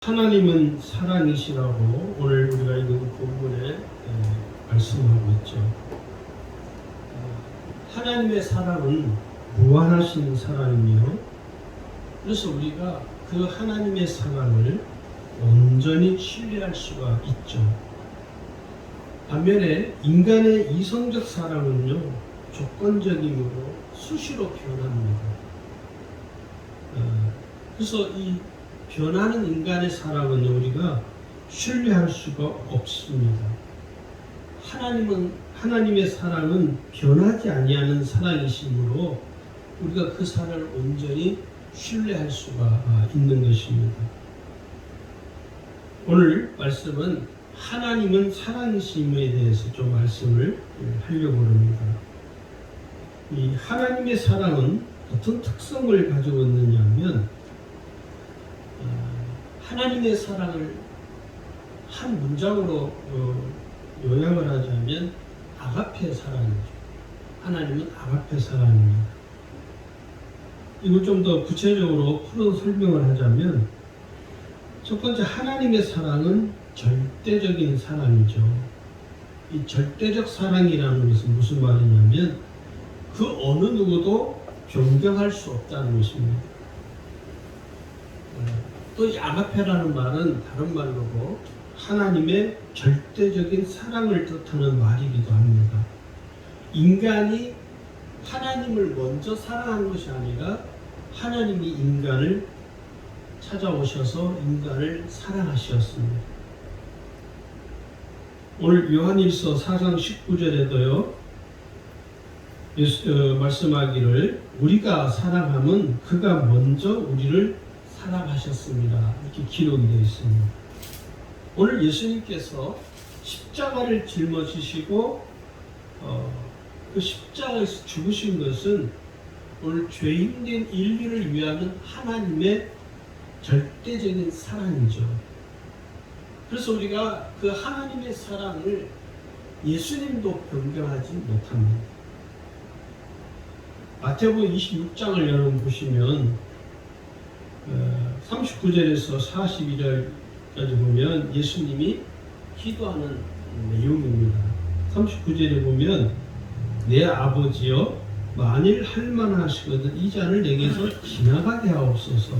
하나님은 사랑이시라고 오늘 우리가 읽은 본문에 말씀하고 있죠. 하나님의 사랑은 무한하신 사랑이며, 그래서 우리가 그 하나님의 사랑을 온전히 신뢰할 수가 있죠. 반면에 인간의 이성적 사랑은요, 조건적이므로 수시로 변합니다. 그래서 이 변하는 인간의 사랑은 우리가 신뢰할 수가 없습니다. 하나님의 사랑은 변하지 아니하는 사랑이시므로 우리가 그 사랑을 온전히 신뢰할 수가 있는 것입니다. 오늘 말씀은 하나님은 사랑이심에 대해서 좀 말씀을 하려고 합니다. 이 하나님의 사랑은 어떤 특성을 가지고 있느냐면, 하나님의 사랑을 한 문장으로 요약을 하자면 아가페 사랑이죠. 하나님은 아가페 사랑입니다. 이걸 좀 더 구체적으로 풀어 설명을 하자면, 첫 번째, 하나님의 사랑은 절대적인 사랑이죠. 이 절대적 사랑이라는 것은 무슨 말이냐면, 그 어느 누구도 변경할 수 없다는 것입니다. 또 이 아가페라는 말은 다른 말로고 하나님의 절대적인 사랑을 뜻하는 말이기도 합니다. 인간이 하나님을 먼저 사랑한 것이 아니라 하나님이 인간을 찾아오셔서 인간을 사랑하셨습니다. 오늘 요한일서 4장 19절에도요 말씀하기를 우리가 사랑함은 그가 먼저 우리를 사랑하셨습니다. 이렇게 기록이 되어 있습니다. 오늘 예수님께서 십자가를 짊어지시고 그 십자가에서 죽으신 것은 오늘 죄인된 인류를 위하는 하나님의 절대적인 사랑이죠. 그래서 우리가 그 하나님의 사랑을 예수님도 변경하지 못합니다. 마태복음 26장을 여러분 보시면 39절에서 42절까지 보면 예수님이 기도하는 내용입니다. 39절에 보면 내 아버지여 만일 할만하시거든 이 잔을 내게서 지나가게 하옵소서.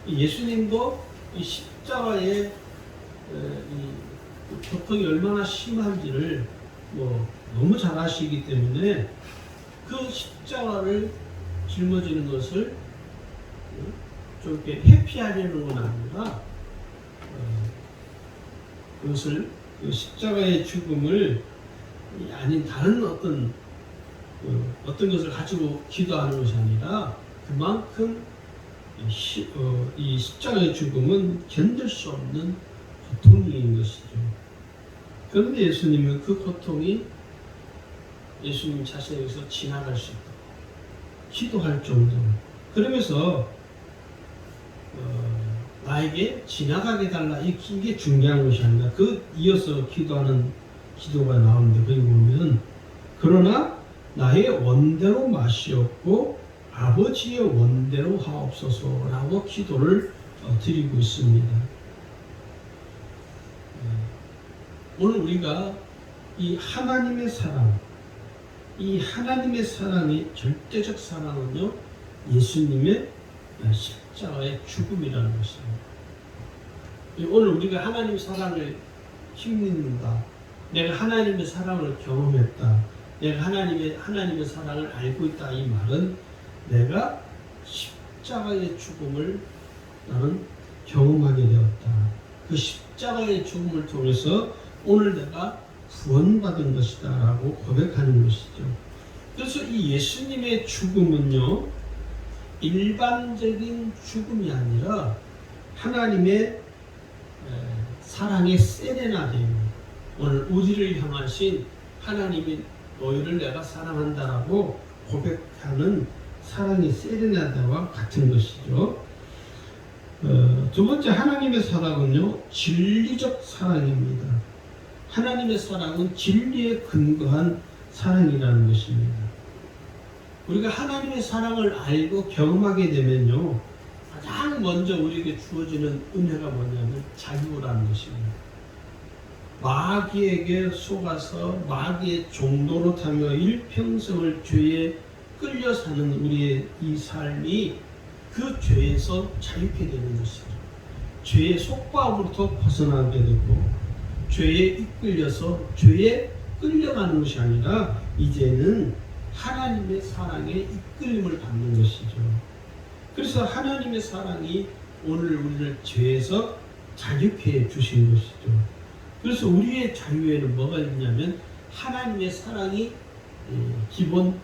예수님도 이 십자가의 이 고통이 얼마나 심한지를 너무 잘 아시기 때문에 그 십자가를 짊어지는 것을 좀 이렇게 회피하려는 건 아니라 그것을 그 십자가의 죽음을 아닌 다른 어떤 것을 가지고 기도하는 것이 아니라 그만큼 이 십자가의 죽음은 견딜 수 없는 고통인 것이죠. 그런데 예수님은 그 고통이 예수님 자신에게서 지나갈 수 있다. 기도할 정도로. 그러면서 나에게 지나가게 달라. 이게 중요한 것이 아니라 이어서 기도하는 기도가 나오는데 거기 보면 그러나 나의 원대로 마시옵고 아버지의 원대로 하옵소서라고 기도를 드리고 있습니다. 오늘 우리가 이 하나님의 사랑, 이 하나님의 사랑의 절대적 사랑은요, 예수님의 십자가의 죽음이라는 것입니다. 오늘 우리가 하나님의 사랑을 힘입는다. 내가 하나님의 사랑을 경험했다. 내가 하나님의 사랑을 알고 있다. 이 말은 내가 십자가의 죽음을 나는 경험하게 되었다. 그 십자가의 죽음을 통해서 오늘 내가 구원받은 것이다 라고 고백하는 것이죠. 그래서 이 예수님의 죽음은요, 일반적인 죽음이 아니라 하나님의 사랑의 세레나데입니다. 오늘 우리를 향하신 하나님이 너희를 내가 사랑한다라고 고백하는 사랑의 세레나데와 같은 것이죠. 두 번째, 하나님의 사랑은요, 진리적 사랑입니다. 하나님의 사랑은 진리에 근거한 사랑이라는 것입니다. 우리가 하나님의 사랑을 알고 경험하게 되면요, 가장 먼저 우리에게 주어지는 은혜가 뭐냐면 자유라는 것입니다. 마귀에게 속아서 마귀의 종도로 타며 일평생을 죄에 끌려 사는 우리의 이 삶이 그 죄에서 자유케 되는 것이죠. 죄의 속박으로부터 벗어나게 되고 죄에 이끌려서 죄에 끌려가는 것이 아니라 이제는 하나님의 사랑에 이끌림을 받는 것이죠. 그래서 하나님의 사랑이 오늘 우리를 죄에서 자유케 해 주신 것이죠. 그래서 우리의 자유에는 뭐가 있냐면 하나님의 사랑이 기본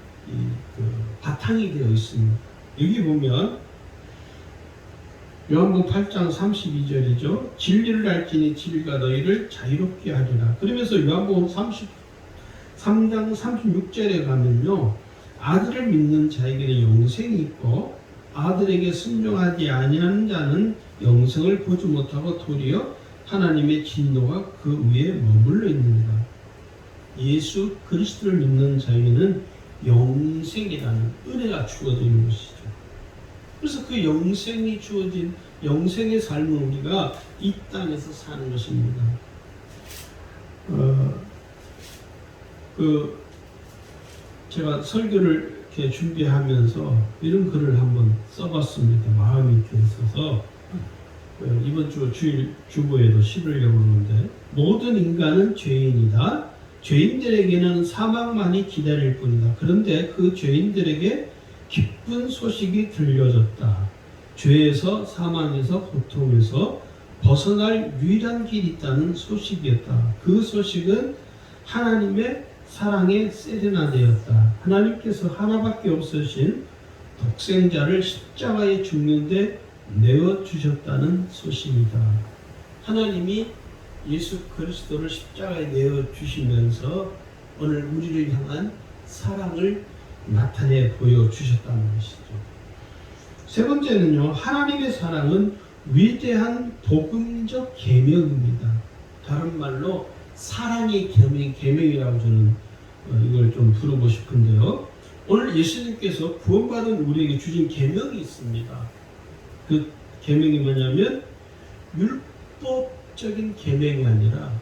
바탕이 되어 있습니다. 여기 보면 요한복음 8장 32절이죠. 진리를 알지니 진리가 너희를 자유롭게 하리라. 그러면서 요한복음 33장 36절에 가면요. 아들을 믿는 자에게는 영생이 있고 아들에게 순종하지 아니하는 자는 영생을 보지 못하고 도리어 하나님의 진노가 그 위에 머물러 있느니라. 예수 그리스도를 믿는 자에게는 영생이라는 은혜가 주어지는 것이죠. 그래서 그 영생이 주어진 영생의 삶을 우리가 이 땅에서 사는 것입니다. 제가 설교를 이렇게 준비하면서 이런 글을 한번 써봤습니다. 마음이 이렇게 있어서 이번 주 주일 주보에도 실으려고 하는데, 모든 인간은 죄인이다. 죄인들에게는 사망만이 기다릴 뿐이다. 그런데 그 죄인들에게 기쁜 소식이 들려졌다. 죄에서 사망에서 고통에서 벗어날 유일한 길이 있다는 소식이었다. 그 소식은 하나님의 사랑의 세레나데였다. 하나님께서 하나밖에 없으신 독생자를 십자가에 죽는데 내어주셨다는 소식이다. 하나님이 예수 그리스도를 십자가에 내어주시면서 오늘 우리를 향한 사랑을 나타내 보여주셨다는 것이죠. 세 번째는요, 하나님의 사랑은 위대한 복음적 계명입니다. 다른 말로 사랑의 계명이라고 저는 이걸 좀 부르고 싶은데요. 오늘 예수님께서 구원받은 우리에게 주신 계명이 있습니다. 그 계명이 뭐냐면 율법적인 계명이 아니라,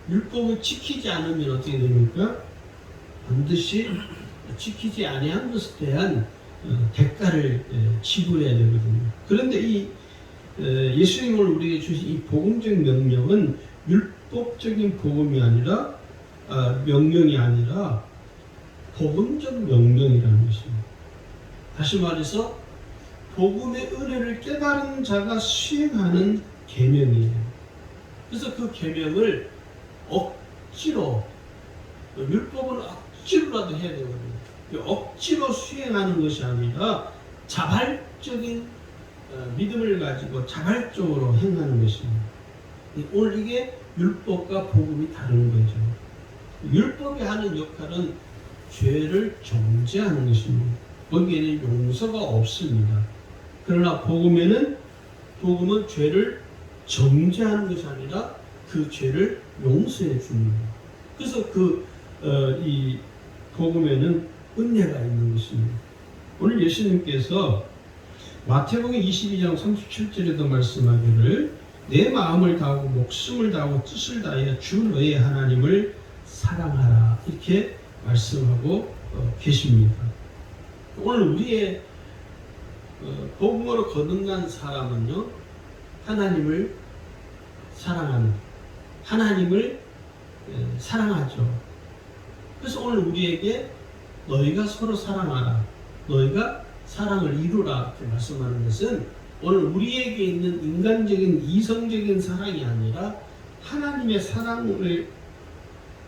율법을 지키지 않으면 어떻게 됩니까? 반드시 지키지 아니한 것에 대한 대가를 지불해야 되거든요. 그런데 이 예수님을 우리에게 주신 이 복음적 명령은 율법적인 복음이 아니라 명령이 아니라 복음적 명령이라는 것입니다. 다시 말해서 복음의 은혜를 깨달은 자가 수행하는 계명이에요. 그래서 그 계명을 억지로, 율법은 억지로라도 해야 되거든요. 억지로 수행하는 것이 아니라 자발적인 믿음을 가지고 자발적으로 행하는 것입니다. 오늘 이게 율법과 복음이 다른 거죠. 율법이 하는 역할은 죄를 정죄하는 것입니다. 거기에는 용서가 없습니다. 그러나 복음은 죄를 정죄하는 것이 아니라 그 죄를 용서해 줍니다. 그래서 이 복음에는 은혜가 있는 것입니다. 오늘 예수님께서 마태복음 22장 37절에도 말씀하기를 내 마음을 다하고 목숨을 다하고 뜻을 다하여 주 너의 하나님을 사랑하라, 이렇게 말씀하고 계십니다. 오늘 우리의 복음으로 거듭난 사람은요, 하나님을 사랑하는, 하나님을 사랑하죠. 그래서 오늘 우리에게 너희가 서로 사랑하라, 너희가 사랑을 이루라, 이렇게 말씀하는 것은 오늘 우리에게 있는 인간적인 이성적인 사랑이 아니라 하나님의 사랑을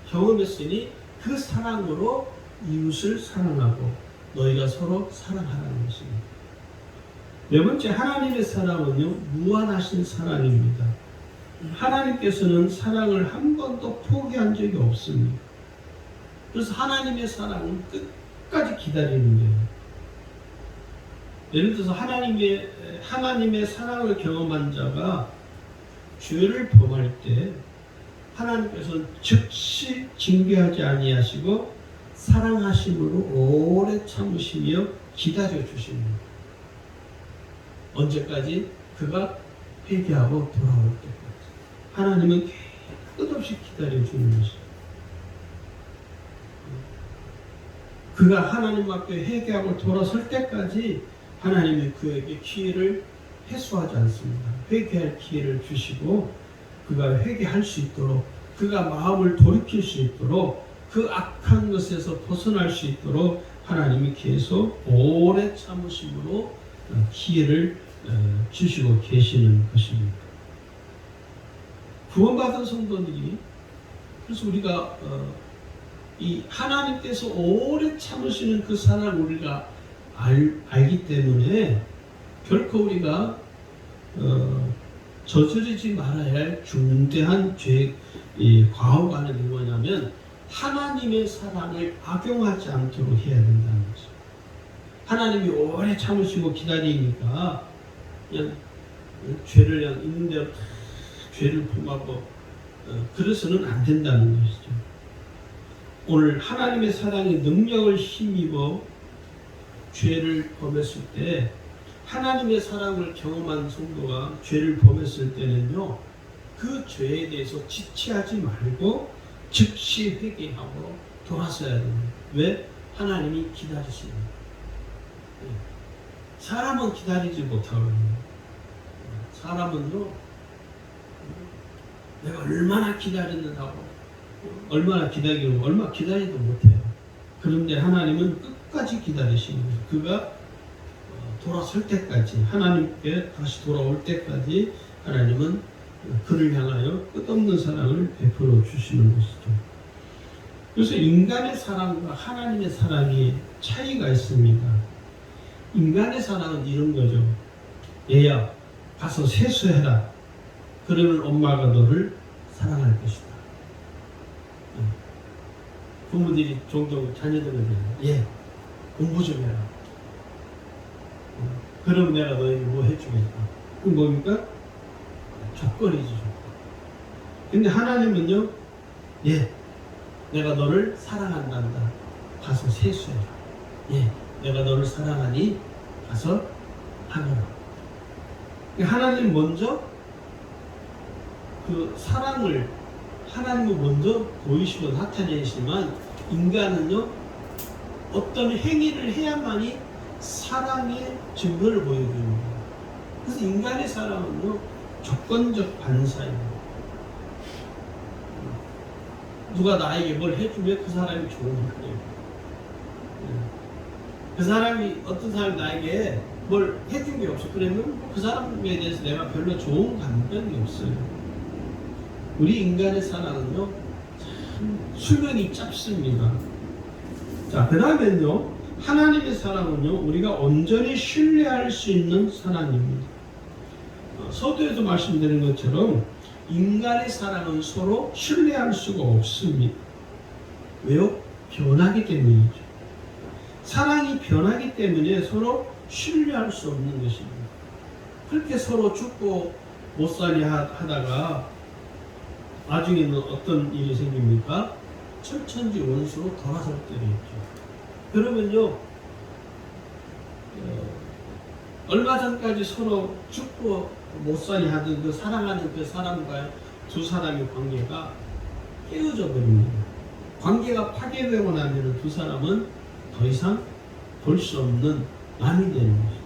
경험했으니 그 사랑으로 이웃을 사랑하고 너희가 서로 사랑하라는 것입니다. 네 번째, 하나님의 사랑은요, 무한하신 사랑입니다. 하나님께서는 사랑을 한 번도 포기한 적이 없습니다. 그래서 하나님의 사랑은 끝까지 기다리는 거예요. 예를 들어서 하나님의 사랑을 경험한 자가 죄를 범할 때 하나님께서는 즉시 징계하지 아니하시고 사랑하심으로 오래 참으시며 기다려 주십니다. 언제까지? 그가 회개하고 돌아올 때까지. 하나님은 끝없이 기다려주는 것이죠. 그가 하나님 앞에 회개하고 돌아설 때까지 하나님이 그에게 기회를 회수하지 않습니다. 회개할 기회를 주시고 그가 회개할 수 있도록, 그가 마음을 돌이킬 수 있도록, 그 악한 것에서 벗어날 수 있도록 하나님이 계속 오래 참으심으로 기회를 주시고 계시는 것입니다. 구원받은 성도들이, 그래서 우리가 이 하나님께서 오래 참으시는 그 사랑을 우리가 알기 때문에 결코 우리가 저지르지 말아야 할 중대한 과오가는 뭐냐면 하나님의 사랑을 악용하지 않도록 해야 된다는 거죠. 하나님이 오래 참으시고 기다리니까 그냥 죄를 그냥 있는 대로 죄를 범하고 그래서는 안 된다는 것이죠. 오늘 하나님의 사랑의 능력을 힘입어 죄를 범했을 때, 하나님의 사랑을 경험한 성도가 죄를 범했을 때는요, 그 죄에 대해서 지체하지 말고 즉시 회개하고 돌아서야 됩니다. 왜? 하나님이 기다리십니다. 사람은 기다리지 못하거든요. 사람은요, 내가 얼마나 기다렸는다고, 얼마나 기다리고 얼마 기다리도 못해요. 그런데 하나님은 끝까지 기다리시는 거예요. 그가 돌아설 때까지, 하나님께 다시 돌아올 때까지 하나님은 그를 향하여 끝없는 사랑을 베풀어 주시는 것이죠. 그래서 인간의 사랑과 하나님의 사랑이 차이가 있습니다. 인간의 사랑은 이런 거죠. 얘야, 가서 세수해라. 그러면 엄마가 너를 사랑할 것이다. 부모들이 종종 자녀들에게, 예, 공부 좀 해라. 그럼 내가 너에게 뭐 해주겠다. 그건 뭡니까? 조건이지, 조건. 근데 하나님은요, 예, 내가 너를 사랑한단다. 가서 세수해라. 예, 내가 너를 사랑하니 가서 하노라. 하나님 먼저 그 사랑을 하나님은 먼저 보이시고 나타내시지만 인간은요, 어떤 행위를 해야만이 사랑의 증거를 보여줍니다. 그래서 인간의 사랑은요, 조건적 반사입니다. 누가 나에게 뭘 해주면 그 사람이 좋은 거예요. 그 사람이, 어떤 사람이 나에게 뭘 해준 게 없어. 그러면 그 사람에 대해서 내가 별로 좋은 감정이 없어요. 우리 인간의 사랑은요, 참 수명이 짧습니다. 자, 그 다음에는요, 하나님의 사랑은요, 우리가 온전히 신뢰할 수 있는 사랑입니다. 서두에도 말씀드린 것처럼 인간의 사랑은 서로 신뢰할 수가 없습니다. 왜요? 변하기 때문이죠. 사랑이 변하기 때문에 서로 신뢰할 수 없는 것입니다. 그렇게 서로 죽고 못살이 하다가 나중에는 어떤 일이 생깁니까? 철천지 원수로 돌아설 때가 있죠. 그러면요, 얼마 전까지 서로 죽고 못살이 하던 그 사랑하는 그 사람과 두 사람의 관계가 깨어져 버립니다. 관계가 파괴되고 나면 두 사람은 더 이상 볼 수 없는 남이 되는 것입니다.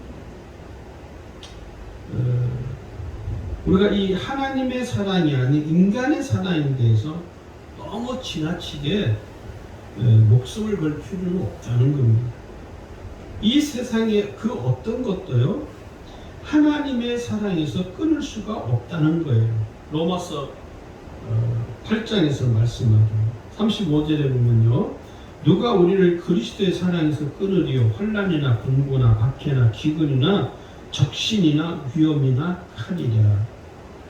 우리가 이 하나님의 사랑이 아닌 인간의 사랑에 대해서 너무 지나치게 목숨을 걸 필요는 없다는 겁니다. 이 세상에 그 어떤 것도요, 하나님의 사랑에서 끊을 수가 없다는 거예요. 로마서 8장에서 말씀하죠. 35절에 보면요, 누가 우리를 그리스도의 사랑에서 끊으리요? 환난이나 공고나 박해나 기근이나 적신이나 위험이나 칼이랴.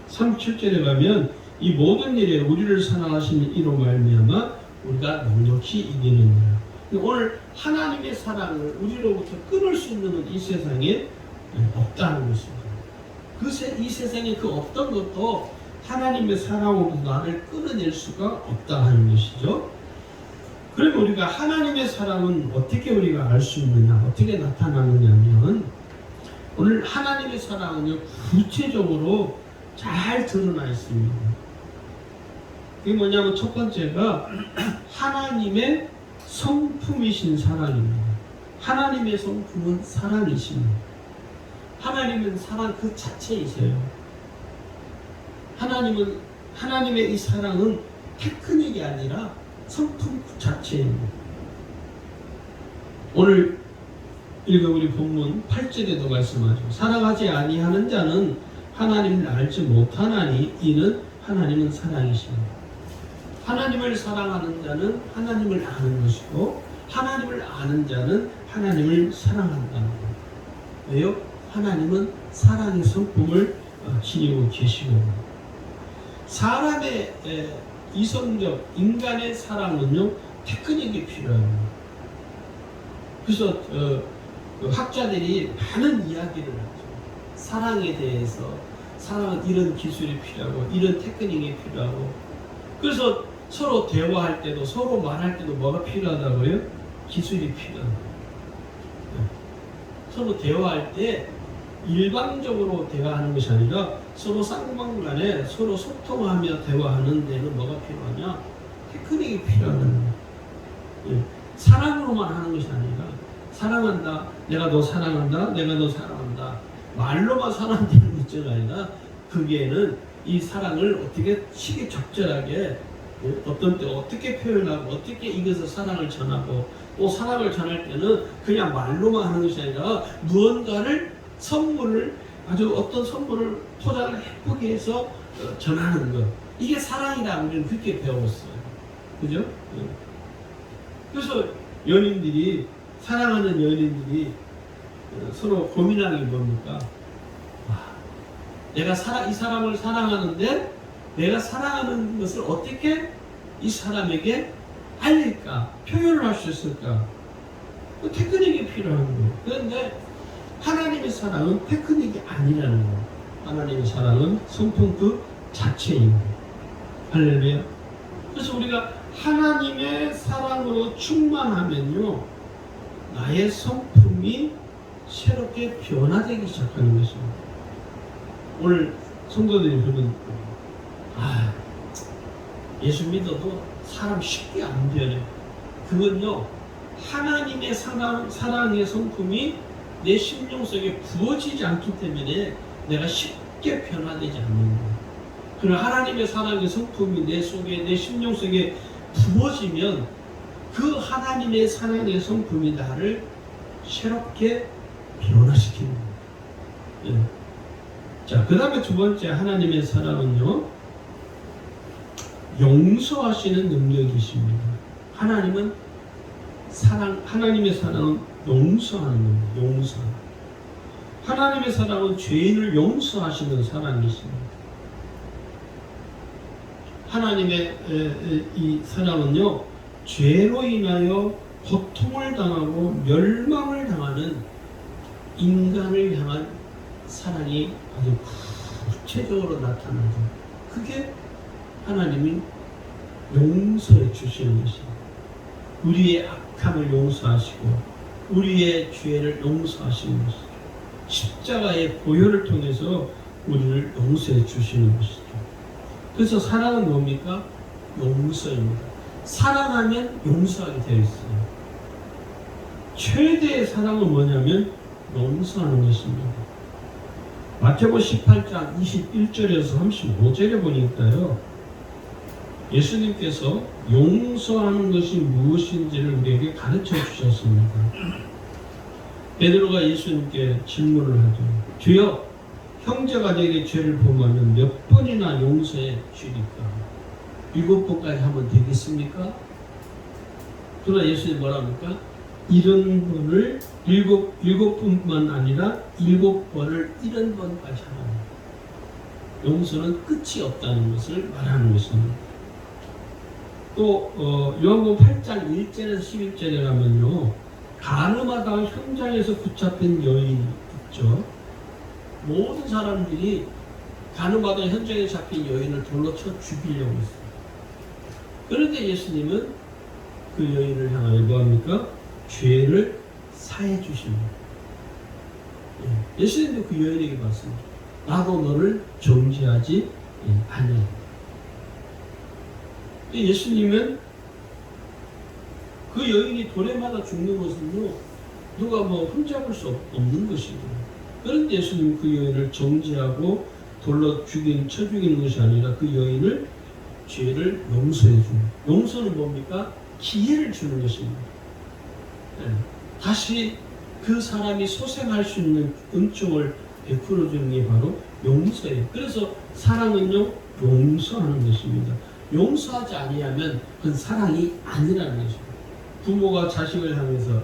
37절에 가면 이 모든 일에 우리를 사랑하시는 이로 말미암아 우리가 넉넉히 이기느니라. 오늘 하나님의 사랑을 우리로부터 끊을 수 있는 이 세상에 없다는 것입니다. 이 세상에 그 어떤 것도 하나님의 사랑으로 나를 끊어낼 수가 없다 하는 것이죠. 그러면 우리가 하나님의 사랑은 어떻게 우리가 알 수 있느냐, 어떻게 나타나느냐 하면 오늘 하나님의 사랑은요, 구체적으로 잘 드러나 있습니다. 그게 뭐냐면 첫 번째가 하나님의 성품이신 사랑입니다. 하나님의 성품은 사랑이십니다. 하나님은 사랑 그 자체이세요. 하나님의 이 사랑은 테크닉이 아니라 성품 그 자체입니다. 오늘 읽어보리 본문 8절에도 말씀하죠. 사랑하지 아니하는 자는 하나님을 알지 못하나니 이는 하나님은 사랑이십니다. 하나님을 사랑하는 자는 하나님을 아는 것이고 하나님을 아는 자는 하나님을 사랑한다는 것. 왜요? 하나님은 사랑의 성품을 지니고 계시고 사람의 이성적 인간의 사랑은요 테크닉이 필요합니다. 그래서 학자들이 많은 이야기를 하죠. 사랑에 대해서 사랑은 이런 기술이 필요하고 이런 테크닉이 필요하고 그래서 서로 대화할 때도 서로 말할 때도 뭐가 필요하다고요? 기술이 필요합니다. 서로 대화할 때 일방적으로 대화하는 것이 아니라 서로 쌍방간에 서로 소통하며 대화하는 데는 뭐가 필요하냐? 테크닉이 필요하다는 거예요. 사랑으로만 하는 것이 아니라 사랑한다, 내가 너 사랑한다, 내가 너 사랑한다 말로만 사랑하는 문제가 아니라 거기에는 이 사랑을 어떻게 시기적절하게 어떤 때 어떻게 표현하고 어떻게 이것을 사랑을 전하고 또 사랑을 전할 때는 그냥 말로만 하는 것이 아니라 무언가를 선물을 아주 어떤 선물을 포장을 예쁘게 해서 전하는 것 이게 사랑이다 우리는 그렇게 배웠어요. 그죠? 그래서 연인들이 사랑하는 연인들이 서로 고민하는 게 뭡니까? 내가 이 사람을 사랑하는데 내가 사랑하는 것을 어떻게 이 사람에게 알릴까? 표현을 할 수 있을까? 그 테크닉이 필요한 거예요. 그런데 하나님의 사랑은 테크닉이 아니라는 거예요. 하나님의 사랑은 성품 그 자체입니다. 할렐루야. 그래서 우리가 하나님의 사랑으로 충만하면요 나의 성품이 새롭게 변화되기 시작하는 것입니다. 오늘 성도들이 그러면 예수 믿어도 사람 쉽게 안 변해. 그건요 하나님의 사랑의 성품이 내 심령 속에 부어지지 않기 때문에 내가 쉽게 변화되지 않는 거예요. 그러나 하나님의 사랑의 성품이 내 속에 내 심령 속에 부어지면 그 하나님의 사랑의 성품이 나를 새롭게 변화시키는 거예요. 자, 그 다음에 두 번째 하나님의 사랑은요 용서하시는 능력이십니다. 하나님의 사랑은 용서하는 겁니다. 용서. 하나님의 사랑은 죄인을 용서하시는 사랑이십니다. 하나님의 이 사랑은요 죄로 인하여 고통을 당하고 멸망을 당하는 인간을 향한 사랑이 아주 구체적으로 나타나죠. 그게 하나님이 용서해 주시는 것입니다. 우리의 악함을 용서하시고 우리의 죄를 용서하시는 것이죠. 십자가의 보혈을 통해서 우리를 용서해 주시는 것이죠. 그래서 사랑은 뭡니까? 용서입니다. 사랑하면 용서하게 되어 있어요. 최대의 사랑은 뭐냐면 용서하는 것입니다. 마태복음 18장 21절에서 35절에 보니까요. 예수님께서 용서하는 것이 무엇인지를 우리에게 가르쳐 주셨습니다. 베드로가 예수님께 질문을 하죠. 주여, 형제가 내게 죄를 범하면 몇 번이나 용서해 주리까? 7번까지 하면 되겠습니까? 그러나 예수님이 뭐라 합니까? 이런 번을 7번만 아니라 7번을 70번까지 하라. 용서는 끝이 없다는 것을 말하는 것입니다. 또 요한복음 8장 1절에서 11절에 가면요 가늠하다 현장에서 붙잡힌 여인이 있죠. 모든 사람들이 가늠하다 현장에 잡힌 여인을 돌로 쳐 죽이려고 했어요. 그런데 예수님은 그 여인을 향하여 뭐합니까? 죄를 사해 주십니다. 예수님도 그 여인에게 말씀합니다. 나도 너를 정죄하지 아니하노라. 예수님은 그 여인이 돌에 맞아 죽는 것은요, 누가 뭐 흠잡을 수 없는 것이고, 그런데 예수님은 그 여인을 정죄하고 돌로 쳐 죽이는 것이 아니라 그 여인을 죄를 용서해 주는, 용서는 뭡니까? 기회를 주는 것입니다. 다시 그 사람이 소생할 수 있는 은총을 베풀어 주는 게 바로 용서예요. 그래서 사랑은요, 용서하는 것입니다. 용서하지 아니하면 그건 사랑이 아니라는 것입니다. 부모가 자식을 향해서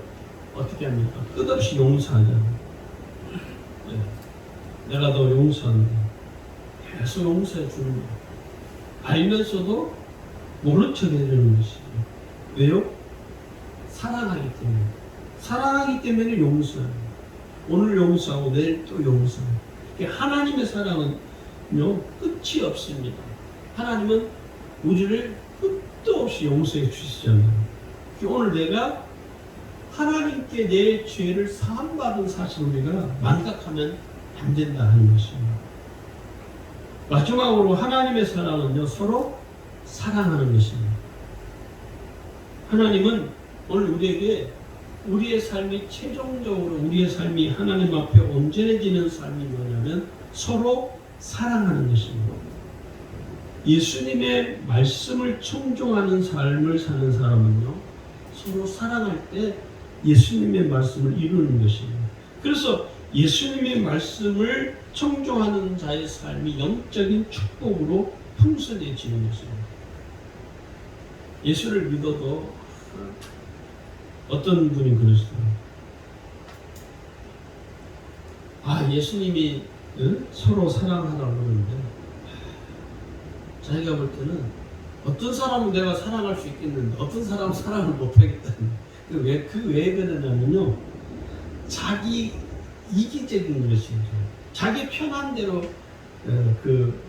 어떻게 합니까? 끝없이 용서하잖아요. 내가 너 용서한다. 계속 용서해 주는 거예요. 알면서도 모른 척 해주는 것이죠. 왜요? 사랑하기 때문에. 사랑하기 때문에 용서해요. 오늘 용서하고 내일 또 용서해요. 하나님의 사랑은요, 끝이 없습니다. 하나님은 우리를 끝도 없이 용서해 주시잖아요. 오늘 내가 하나님께 내 죄를 사함받은 사실 우리가 망각하면 안 된다 하는 것입니다. 마지막으로 하나님의 사랑은요, 서로 사랑하는 것입니다. 하나님은 오늘 우리에게 우리의 삶이 최종적으로 우리의 삶이 하나님 앞에 온전해지는 삶이 뭐냐면 서로 사랑하는 것입니다. 예수님의 말씀을 청종하는 삶을 사는 사람은요, 서로 사랑할 때 예수님의 말씀을 이루는 것입니다. 그래서 예수님의 말씀을 청종하는 자의 삶이 영적인 축복으로 풍성해지는 것입니다. 예수를 믿어도 어떤 분이 그러시더라고요. 예수님이 서로 사랑하라고 그러는데 자기가 볼 때는 어떤 사람은 내가 사랑할 수 있겠는데 어떤 사람은 사랑을 못하겠다는. 왜 그러냐면요, 자기 이기적인 것이죠. 자기 편한 대로 그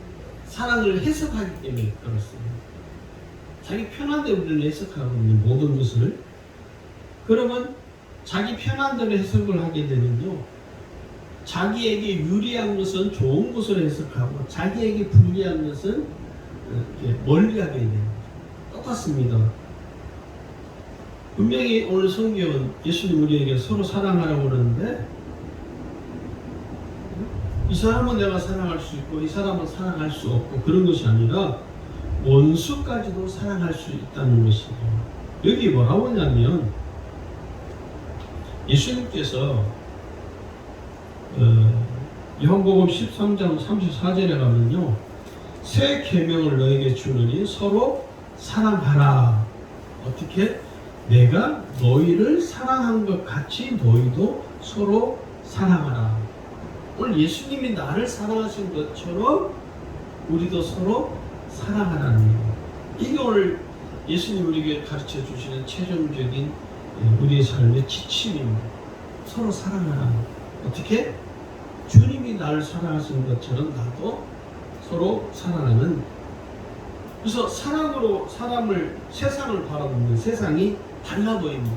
사랑을 해석하기 때문에 그렇습니다. 자기 편한 대로 우리는 해석하거든요, 모든 것을. 그러면 자기 편한 대로 해석을 하게 되면요, 자기에게 유리한 것은 좋은 것으로 해석하고 자기에게 불리한 것은 멀리하게 됩니다. 똑같습니다. 분명히 오늘 성경은 예수님 우리에게 서로 사랑하라고 그러는데, 이 사람은 내가 사랑할 수 있고 이 사람은 사랑할 수 없고 그런 것이 아니라 원수까지도 사랑할 수 있다는 것이죠. 여기 뭐라고 하냐면 예수님께서 요한복음 13장 34절에 가면요, 새 계명을 너에게 주느니 서로 사랑하라. 어떻게? 내가 너희를 사랑한 것 같이 너희도 서로 사랑하라. 오늘 예수님이 나를 사랑하신 것처럼 우리도 서로 사랑하라는 거예요. 이게 오늘 예수님 우리에게 가르쳐 주시는 최종적인 우리의 삶의 지침입니다. 서로 사랑하라. 어떻게? 주님이 나를 사랑하신 것처럼 나도 서로 사랑하는. 그래서 사랑으로 세상을 바라보면 세상이 달라 보입니다.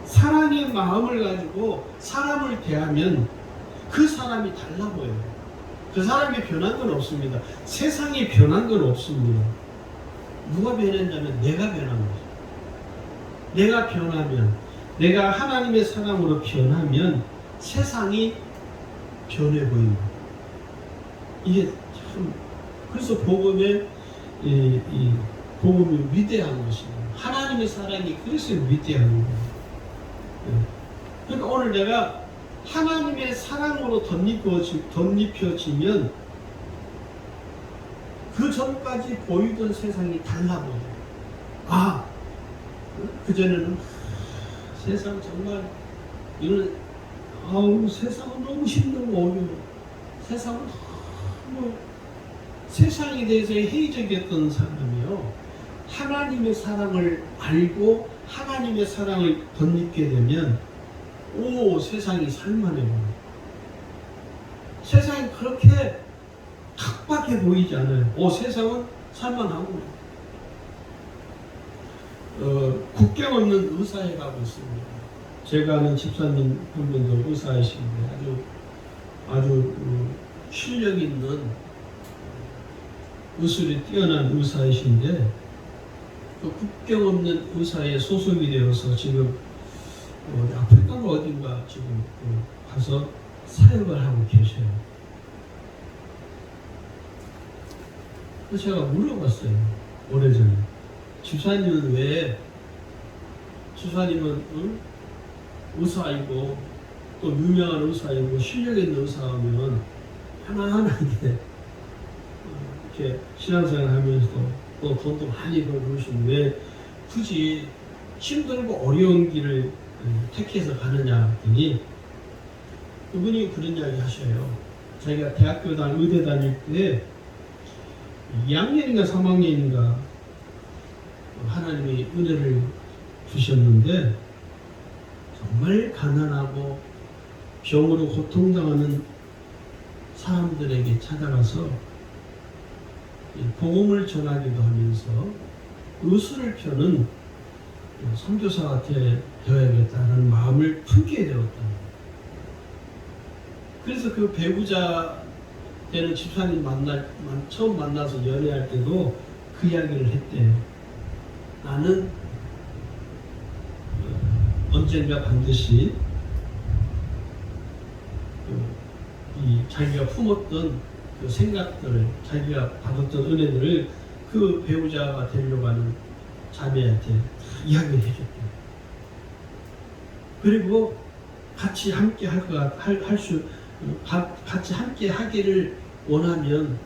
사랑의 마음을 가지고 사람을 대하면 그 사람이 달라 보여요. 그 사람이 변한 건 없습니다. 세상이 변한 건 없습니다. 누가 변했냐면 내가 변한 거죠. 내가 변하면, 내가 하나님의 사랑으로 변하면 세상이 변해 보입니다. 이게 참, 그래서 복음이 위대한 것입니다. 하나님의 사랑이 그래서 위대한 거예요. 그러니까 오늘 내가 하나님의 사랑으로 덧입혀지면 그 전까지 보이던 세상이 달라 보여요. 그전에는 세상 정말 이런 세상은 너무 힘들고 어려워. 세상은 너무 세상에 대해서 회의적이었던 사람이요, 하나님의 사랑을 알고 하나님의 사랑을 덧입게 되면 세상이 살만해요. 세상이 그렇게 각박해 보이지 않아요. 세상은 살만하고. 국경 없는 의사회 가고 있습니다. 제가 아는 집사님 한 분도 의사이신데 아주 실력 있는 의술이 뛰어난 의사이신데 또 국경 없는 의사에 소속이 되어서 지금 아프리카 어딘가 지금 가서 사역을 하고 계셔요. 그래서 제가 물어봤어요. 오래전에 집사님은 왜 집사님은 의사이고 또 유명한 의사이고 실력 있는 의사하면 하나하나게 이렇게 신앙생활 하면서도 또 돈도 많이 벌고 그러시면 왜 굳이 힘들고 어려운 길을 택해서 가느냐 했더니 그분이 그런 이야기 하셔요. 자기가 대학교 의대 다닐 때 2학년인가 3학년인가 하나님이 은혜를 주셨는데 정말 가난하고 병으로 고통당하는 사람들에게 찾아가서 복음을 전하기도 하면서 의술을 펴는 선교사가 되어야겠다는 마음을 품게 되었다. 그래서 그 배우자 되는 집사님 처음 만나서 연애할 때도 그 이야기를 했대요. 나는 언젠가 반드시 이 자기가 품었던 그 생각들을, 자기가 받았던 은혜들을 그 배우자가 되려고 하는 자매한테 이야기를 해줬대요. 그리고 같이 함께 같이 함께 하기를 원하면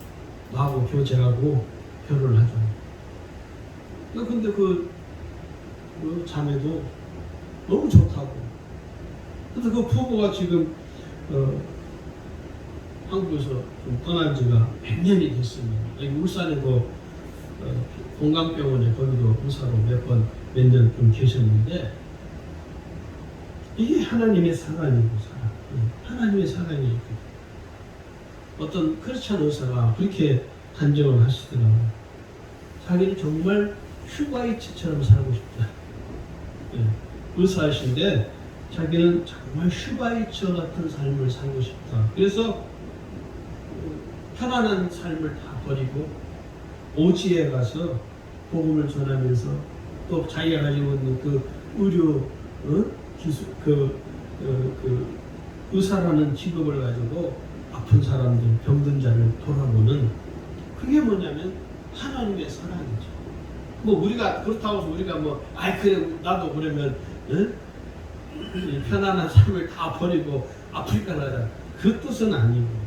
나하고 교제하고 결혼을 하죠. 근데 그 자매도 너무 좋다고. 그래서 그 부부가 지금 한국에서 좀 떠난 지가 100년이 됐습니다. 여기 울산에도 공강병원에 거기도 의사로 몇 년 좀 계셨는데 이게 하나님의 사랑이고 하나님의 사랑이고 어떤 크리스찬 의사가 그렇게 단정을 하시더라고요. 자기는 정말 슈바이츠처럼 살고 싶다. 의사이신데 자기는 정말 슈바이처 같은 삶을 살고 싶다. 그래서 편안한 삶을 다 버리고 오지에 가서 복음을 전하면서 또 자기가 가지고 있는 그 의료 기술, 의사라는 직업을 가지고 아픈 사람들, 병든 자를 돌아보는 그게 뭐냐면 하나님의 사랑이죠. 우리가 그렇다고 해서 우리가 그래 나도 그러면 편안한 삶을 다 버리고 아프리카 나자 그 뜻은 아니고.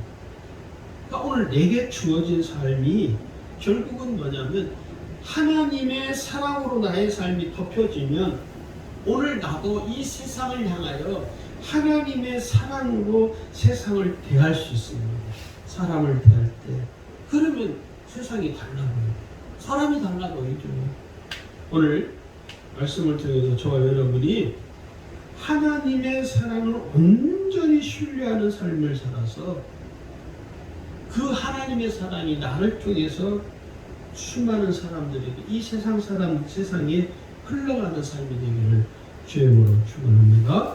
그러니까 오늘 내게 주어진 삶이 결국은 뭐냐면 하나님의 사랑으로 나의 삶이 덮여지면 오늘 나도 이 세상을 향하여 하나님의 사랑으로 세상을 대할 수 있습니다. 사람을 대할 때. 그러면 세상이 달라져요. 사람이 달라보이죠. 오늘 말씀을 통해서 저와 여러분이 하나님의 사랑을 온전히 신뢰하는 삶을 살아서 그 하나님의 사랑이 나를 통해서 수많은 사람들에게 이 세상에 흘러가는 삶이 되기를 주의 이름으로 축원합니다.